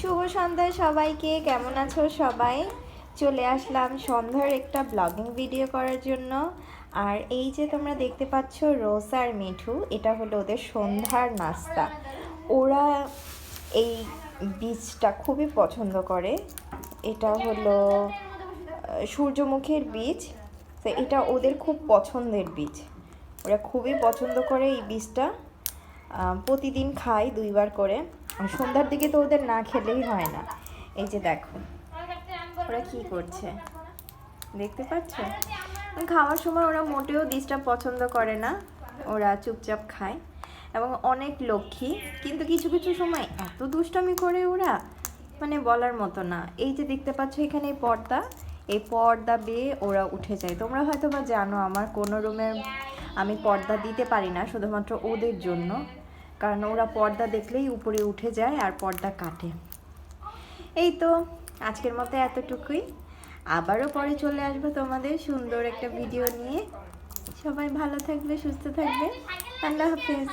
শুভ সন্ধ্যা সবাইকে। কেমন আছো সবাই? চলে আসলাম সন্ধ্যার একটা ব্লগিং ভিডিও করার জন্য। আর এই যে তোমরা দেখতে পাচ্ছ রোজা আর মিঠু, এটা হলো ওদের সন্ধ্যার নাস্তা। ওরা এই বীজটা খুবই পছন্দ করে। এটা হলো সূর্যমুখীর বীজ। তো এটা ওদের খুব পছন্দের বীজ, ওরা খুবই পছন্দ করে এই বীজটা। প্রতিদিন খাই 2বার করে। আর সন্ধ্যার দিকে তো ওদের না খেলেই হয় না। এই যে দেখো ওরা কি করছে, দেখতে পাচ্ছ? খাওয়ার সময় ওরা মোটেও ডিস্টার্ব পছন্দ করে না, ওরা চুপচাপ খায় এবং অনেক লক্ষ্মী। কিন্তু কিছু কিছু সময় এত দুষ্টামি করে ওরা, মানে বলার মতো না। এই যে দেখতে পাচ্ছ এখানে এই পর্দা বেয়ে ওরা উঠে যায়। তোমরা হয়তো বা জানো আমার কোনো রুমে আমি পর্দা দিতে পারি না, শুধুমাত্র ওদের জন্য। কারণ ওরা পর্দা দেখলেই উপরে উঠে যায় আর পর্দা কাটে। এই তো আজকের মতো এতটুকুই। আবারও পরে চলে আসবো তোমাদের সুন্দর একটা ভিডিও নিয়ে। সবাই ভালো থাকবে, সুস্থ থাকবে। আল্লাহ হাফেজ।